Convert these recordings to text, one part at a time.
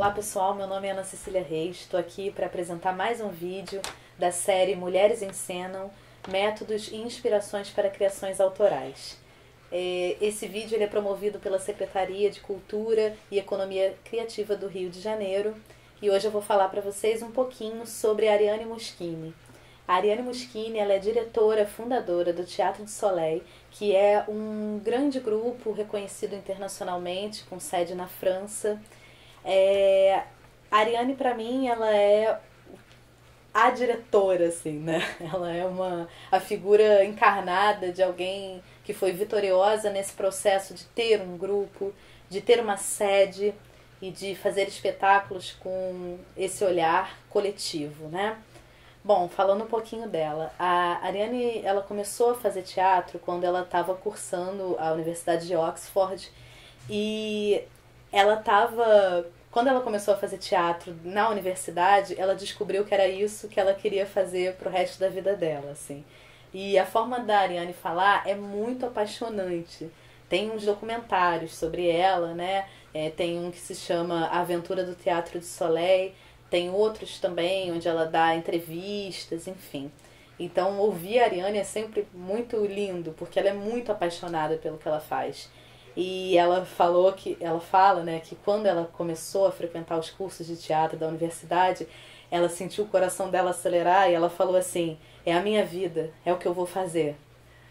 Olá pessoal, meu nome é Ana Cecília Reis, estou aqui para apresentar mais um vídeo da série Mulheres Encenam, Métodos e Inspirações para Criações Autorais. Esse vídeo ele é promovido pela Secretaria de Cultura e Economia Criativa do Rio de Janeiro e hoje eu vou falar para vocês um pouquinho sobre a Ariane Moschini. A Ariane Moschini ela é diretora fundadora do Teatro du Soleil, que é um grande grupo reconhecido internacionalmente, com sede na França. A Ariane, para mim, ela é a diretora, assim, né? Ela é a figura encarnada de alguém que foi vitoriosa nesse processo de ter um grupo, de ter uma sede e de fazer espetáculos com esse olhar coletivo, né? Bom, falando um pouquinho dela, a Ariane ela começou a fazer teatro quando ela estava cursando a Universidade de Oxford e quando ela começou a fazer teatro na universidade, ela descobriu que era isso que ela queria fazer pro resto da vida dela, assim. E a forma da Ariane falar é muito apaixonante. Tem uns documentários sobre ela, né? Tem um que se chama A Aventura do Teatro du Soleil, tem outros também onde ela dá entrevistas, enfim. Então ouvir a Ariane é sempre muito lindo, porque ela é muito apaixonada pelo que ela faz. E ela fala, né, que quando ela começou a frequentar os cursos de teatro da universidade, ela sentiu o coração dela acelerar e ela falou assim: é a minha vida, é o que eu vou fazer.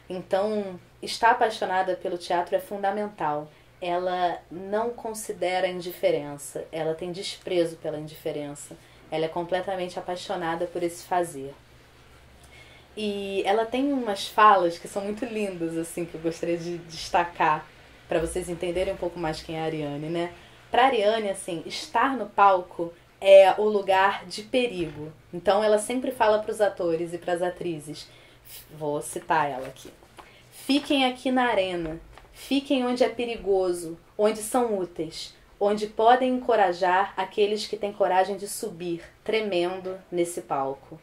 Então, estar apaixonada pelo teatro é fundamental. Ela não considera a indiferença, ela tem desprezo pela indiferença. Ela é completamente apaixonada por esse fazer. E ela tem umas falas que são muito lindas, assim, que eu gostaria de destacar para vocês entenderem um pouco mais quem é a Ariane, né? Para Ariane, assim, estar no palco é o lugar de perigo. Então ela sempre fala para os atores e para as atrizes, vou citar ela aqui: fiquem aqui na arena, fiquem onde é perigoso, onde são úteis, onde podem encorajar aqueles que têm coragem de subir, tremendo, nesse palco.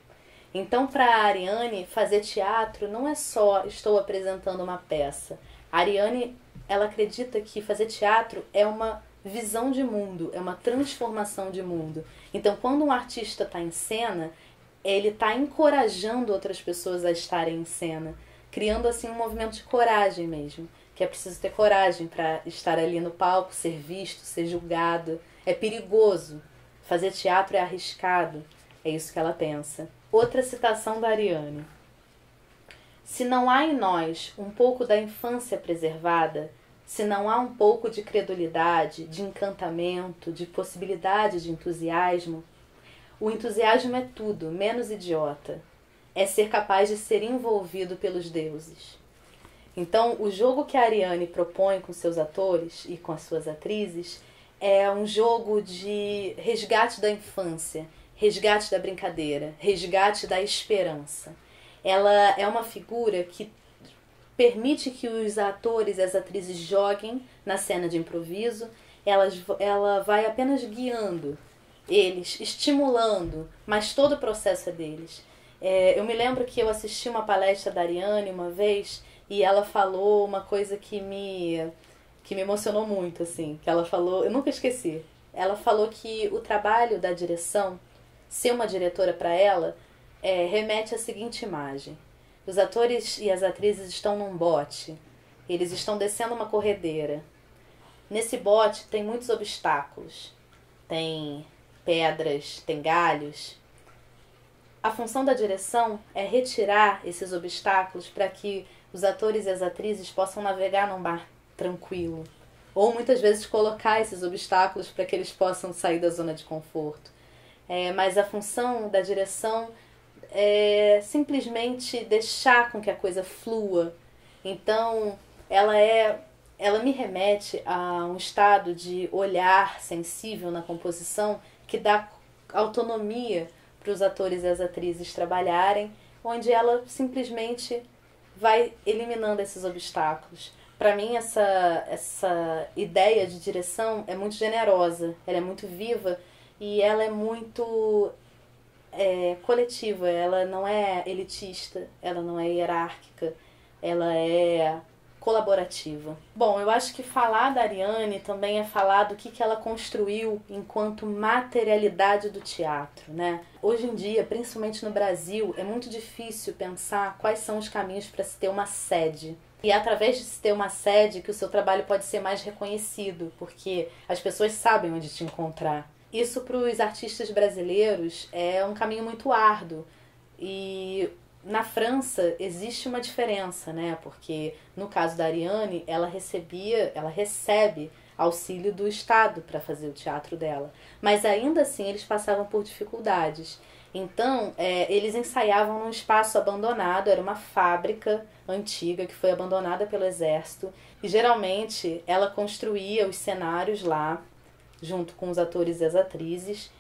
Então, para a Ariane, fazer teatro não é só estou apresentando uma peça. A Ariane, ela acredita que fazer teatro é uma visão de mundo, é uma transformação de mundo. Então, quando um artista está em cena, ele está encorajando outras pessoas a estarem em cena, criando assim um movimento de coragem mesmo, que é preciso ter coragem para estar ali no palco, ser visto, ser julgado. É perigoso. Fazer teatro é arriscado. É isso que ela pensa. Outra citação da Ariane: se não há em nós um pouco da infância preservada, se não há um pouco de credulidade, de encantamento, de possibilidade de entusiasmo, o entusiasmo é tudo, menos idiota. É ser capaz de ser envolvido pelos deuses. Então, o jogo que a Ariane propõe com seus atores e com as suas atrizes é um jogo de resgate da infância, resgate da brincadeira, resgate da esperança. Ela é uma figura que permite que os atores e as atrizes joguem na cena de improviso. Ela vai apenas guiando eles, estimulando, mas todo o processo é deles. Eu me lembro que eu assisti uma palestra da Ariane uma vez e ela falou uma coisa que me emocionou muito, assim, que ela falou, eu nunca esqueci. Ela falou que o trabalho da direção, ser uma diretora para ela, remete à seguinte imagem: os atores e as atrizes estão num bote, eles estão descendo uma corredeira. Nesse bote tem muitos obstáculos, tem pedras, tem galhos. A função da direção é retirar esses obstáculos para que os atores e as atrizes possam navegar num mar tranquilo. Ou muitas vezes colocar esses obstáculos para que eles possam sair da zona de conforto. Mas a função da direção é simplesmente deixar com que a coisa flua. Então, ela me remete a um estado de olhar sensível na composição que dá autonomia para os atores e as atrizes trabalharem, onde ela simplesmente vai eliminando esses obstáculos. Para mim, essa ideia de direção é muito generosa, ela é muito viva e ela é muito coletiva. Ela não é elitista, ela não é hierárquica, ela é colaborativa. Bom, eu acho que falar da Ariane também é falar do que ela construiu enquanto materialidade do teatro, né? Hoje em dia, principalmente no Brasil, é muito difícil pensar quais são os caminhos para se ter uma sede. E é através de se ter uma sede que o seu trabalho pode ser mais reconhecido, porque as pessoas sabem onde te encontrar. Isso para os artistas brasileiros é um caminho muito árduo. E na França existe uma diferença, né? Porque no caso da Ariane, ela recebe auxílio do Estado para fazer o teatro dela. Mas ainda assim eles passavam por dificuldades. Então, eles ensaiavam num espaço abandonado, era uma fábrica antiga que foi abandonada pelo exército. E geralmente ela construía os cenários lá, junto com os atores e as atrizes,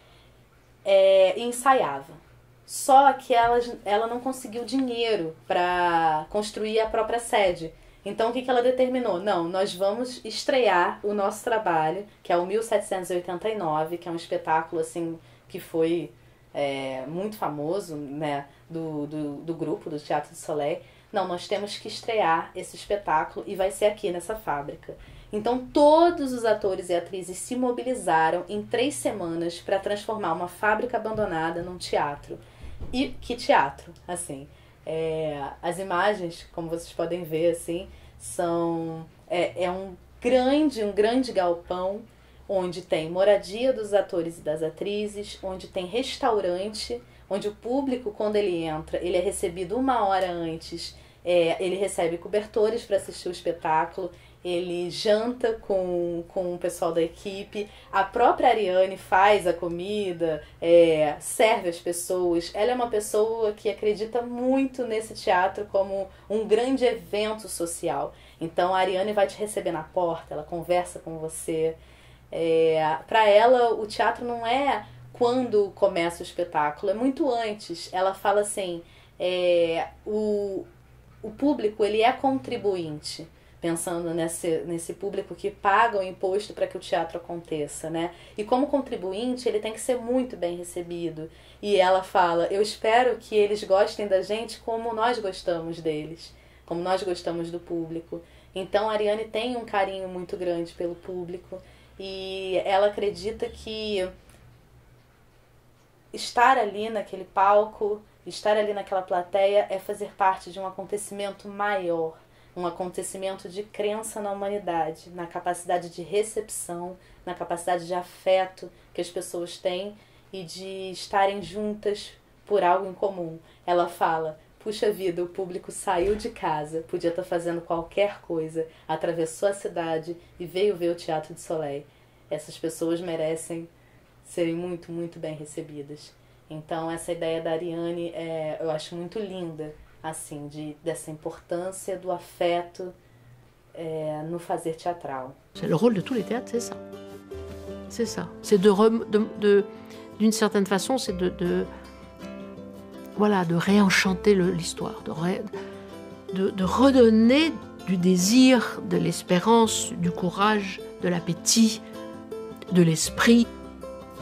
e ensaiava. Só que ela não conseguiu dinheiro para construir a própria sede. Então, o que ela determinou? Não, nós vamos estrear o nosso trabalho, que é o 1789, que é um espetáculo assim, que foi muito famoso, né, do grupo, do Teatro du Soleil. Não, nós temos que estrear esse espetáculo e vai ser aqui nessa fábrica. Então, todos os atores e atrizes se mobilizaram em 3 semanas para transformar uma fábrica abandonada num teatro. E que teatro, assim. As imagens, como vocês podem ver, assim, são um grande galpão onde tem moradia dos atores e das atrizes, onde tem restaurante, onde o público, quando ele entra, ele é recebido 1 hora antes, ele recebe cobertores para assistir o espetáculo, ele janta com o pessoal da equipe, a própria Ariane faz a comida, serve as pessoas. Ela é uma pessoa que acredita muito nesse teatro como um grande evento social. Então a Ariane vai te receber na porta, ela conversa com você. Para ela, o teatro não é quando começa o espetáculo, é muito antes. Ela fala assim, o público ele é contribuinte, pensando nesse público que paga o imposto para que o teatro aconteça, né? E como contribuinte, ele tem que ser muito bem recebido. E ela fala, eu espero que eles gostem da gente como nós gostamos deles, como nós gostamos do público. Então a Ariane tem um carinho muito grande pelo público e ela acredita que estar ali naquele palco, estar ali naquela plateia é fazer parte de um acontecimento maior, um acontecimento de crença na humanidade, na capacidade de recepção, na capacidade de afeto que as pessoas têm e de estarem juntas por algo em comum. Ela fala, puxa vida, o público saiu de casa, podia estar fazendo qualquer coisa, atravessou a cidade e veio ver o Teatro du Soleil. Essas pessoas merecem serem muito, muito bem recebidas. Então essa ideia da Ariane eu acho muito linda, assim, dessa importância do afeto no fazer teatral. Le rôle de tous les théâtres, c'est ça. C'est ça. C'est d'une certaine façon, c'est de réenchanter l'histoire, de redonner du désir, de l'espérance, du courage, de l'appétit, de l'esprit.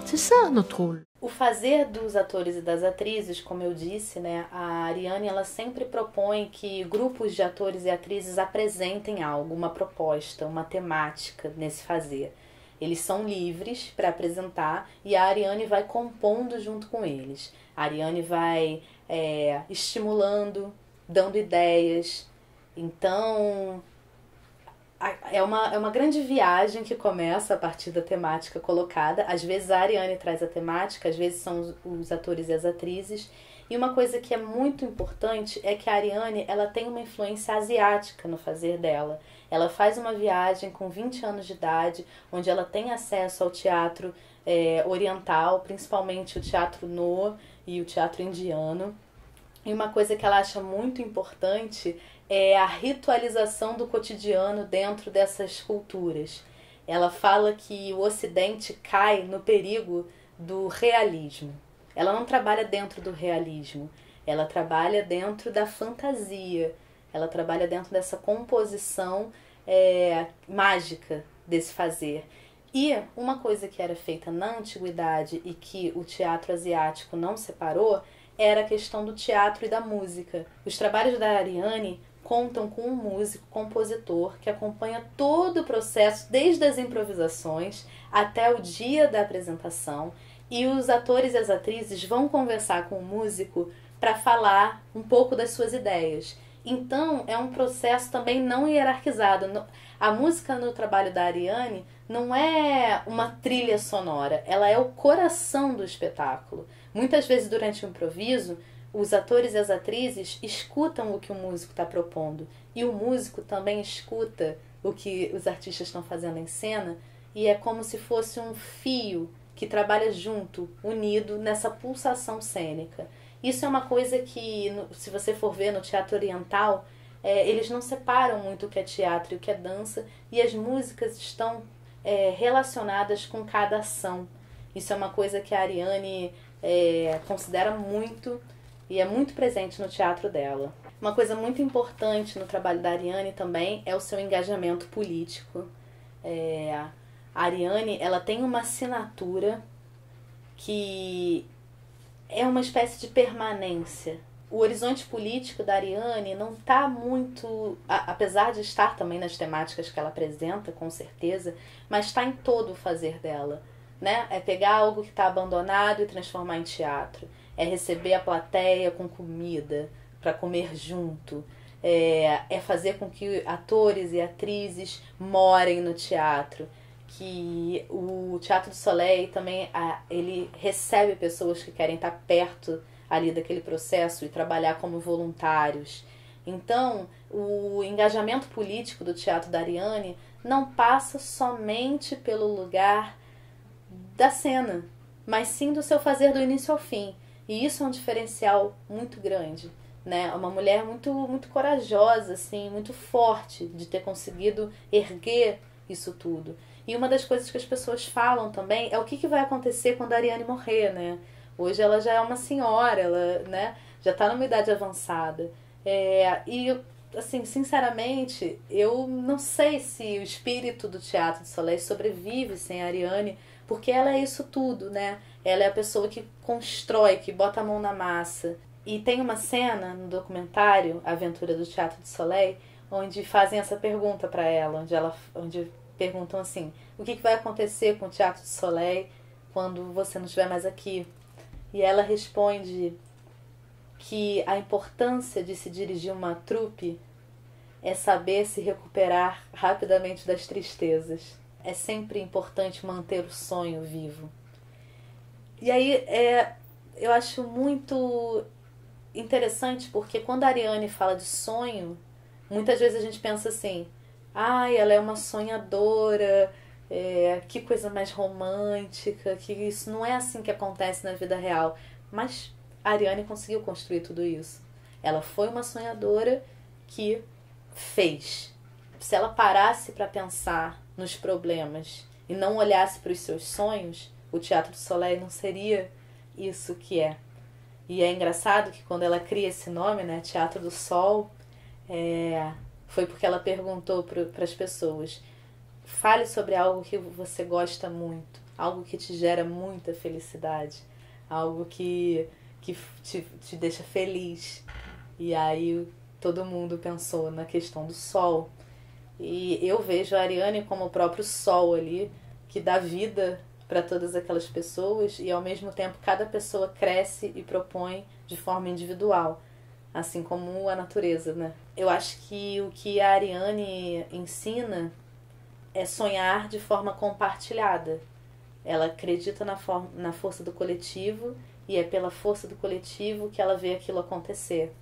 C'est ça notre rôle. O fazer dos atores e das atrizes, como eu disse, né, a Ariane ela sempre propõe que grupos de atores e atrizes apresentem algo, uma proposta, uma temática nesse fazer. Eles são livres para apresentar e a Ariane vai compondo junto com eles. A Ariane vai estimulando, dando ideias. Então, é uma grande viagem que começa a partir da temática colocada. Às vezes a Ariane traz a temática, às vezes são os atores e as atrizes. E uma coisa que é muito importante é que a Ariane ela tem uma influência asiática no fazer dela. Ela faz uma viagem com 20 anos de idade, onde ela tem acesso ao teatro oriental, principalmente o teatro no e o teatro indiano. E uma coisa que ela acha muito importante é a ritualização do cotidiano dentro dessas culturas. Ela fala que o Ocidente cai no perigo do realismo. Ela não trabalha dentro do realismo, ela trabalha dentro da fantasia, ela trabalha dentro dessa composição mágica desse fazer. E uma coisa que era feita na antiguidade e que o teatro asiático não separou era a questão do teatro e da música. Os trabalhos da Ariane contam com um músico, compositor, que acompanha todo o processo, desde as improvisações até o dia da apresentação, e os atores e as atrizes vão conversar com o músico para falar um pouco das suas ideias. Então, é um processo também não hierarquizado. A música no trabalho da Ariane não é uma trilha sonora, ela é o coração do espetáculo. Muitas vezes, durante o improviso, os atores e as atrizes escutam o que o músico está propondo, e o músico também escuta o que os artistas estão fazendo em cena, e é como se fosse um fio que trabalha junto, unido nessa pulsação cênica. Isso é uma coisa que, se você for ver no teatro oriental, eles não separam muito o que é teatro e o que é dança, e as músicas estão relacionadas com cada ação. Isso é uma coisa que a Ariane considera muito e é muito presente no teatro dela. Uma coisa muito importante no trabalho da Ariane também é o seu engajamento político. A Ariane, ela tem uma assinatura que é uma espécie de permanência. O horizonte político da Ariane não está muito, apesar de estar também nas temáticas que ela apresenta, com certeza, mas está em todo o fazer dela, né? É pegar algo que está abandonado e transformar em teatro. É receber a plateia com comida, para comer junto. É fazer com que atores e atrizes morem no teatro. Que o Teatro do Soleil também ele recebe pessoas que querem estar perto ali daquele processo e trabalhar como voluntários. Então, o engajamento político do Teatro da Ariane não passa somente pelo lugar da cena, mas sim do seu fazer do início ao fim. E isso é um diferencial muito grande, né? Uma mulher muito, muito corajosa, assim, muito forte de ter conseguido erguer isso tudo. E uma das coisas que as pessoas falam também é o que vai acontecer quando a Ariane morrer, né? Hoje ela já é uma senhora, ela, né, já está numa idade avançada. E, assim, sinceramente, eu não sei se o espírito do Teatro do Soleil sobrevive sem a Ariane, porque ela é isso tudo, né? Ela é a pessoa que constrói, que bota a mão na massa. E tem uma cena no documentário A Aventura do Teatro do Soleil, onde fazem essa pergunta para ela, onde perguntam assim: o que vai acontecer com o Teatro do Soleil quando você não estiver mais aqui? E ela responde que a importância de se dirigir uma trupe é saber se recuperar rapidamente das tristezas. É sempre importante manter o sonho vivo. E aí eu acho muito interessante, porque quando a Ariane fala de sonho, muitas vezes a gente pensa assim: ela é uma sonhadora, que coisa mais romântica, que isso não é assim que acontece na vida real. Mas a Ariane conseguiu construir tudo isso. Ela foi uma sonhadora que fez. Se ela parasse para pensar nos problemas e não olhasse para os seus sonhos, o Teatro do Soleil não seria isso que é. E é engraçado que quando ela cria esse nome, né, Teatro do Sol, foi porque ela perguntou para as pessoas: fale sobre algo que você gosta muito, algo que te gera muita felicidade, algo que te deixa feliz. E aí todo mundo pensou na questão do sol. E eu vejo a Ariane como o próprio sol ali, que dá vida para todas aquelas pessoas, e ao mesmo tempo cada pessoa cresce e propõe de forma individual, assim como a natureza, né? Eu acho que o que a Ariane ensina é sonhar de forma compartilhada. Ela acredita na força do coletivo, e é pela força do coletivo que ela vê aquilo acontecer.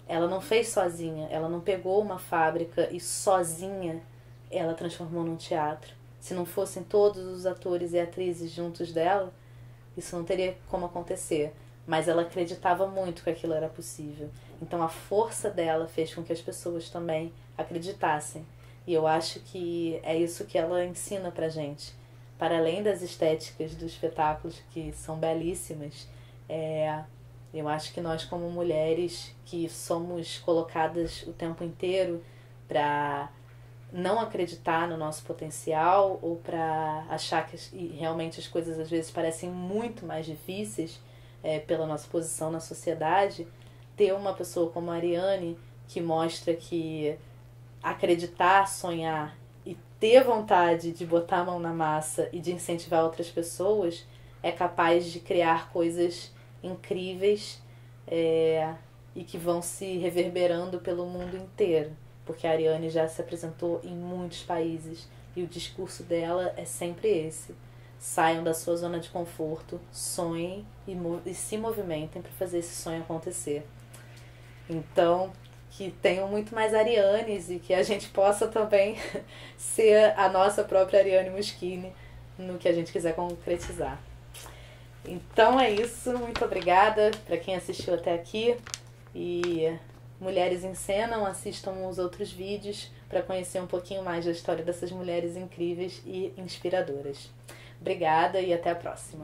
Ela não fez sozinha, ela não pegou uma fábrica e sozinha ela transformou num teatro. Se não fossem todos os atores e atrizes juntos dela, isso não teria como acontecer. Mas ela acreditava muito que aquilo era possível. Então a força dela fez com que as pessoas também acreditassem. E eu acho que é isso que ela ensina pra gente. Para além das estéticas dos espetáculos, que são belíssimas, eu acho que nós, como mulheres que somos colocadas o tempo inteiro para não acreditar no nosso potencial, ou para achar que realmente as coisas às vezes parecem muito mais difíceis pela nossa posição na sociedade, ter uma pessoa como a Ariane que mostra que acreditar, sonhar e ter vontade de botar a mão na massa e de incentivar outras pessoas é capaz de criar coisas incríveis e que vão se reverberando pelo mundo inteiro. Porque a Ariane já se apresentou em muitos países e o discurso dela é sempre esse. Saiam da sua zona de conforto, sonhem e se movimentem para fazer esse sonho acontecer. Então, que tenham muito mais Arianes e que a gente possa também ser a nossa própria Ariane Moschini no que a gente quiser concretizar. Então é isso, muito obrigada para quem assistiu até aqui e Mulheres Encenam, assistam os outros vídeos para conhecer um pouquinho mais da história dessas mulheres incríveis e inspiradoras. Obrigada e até a próxima.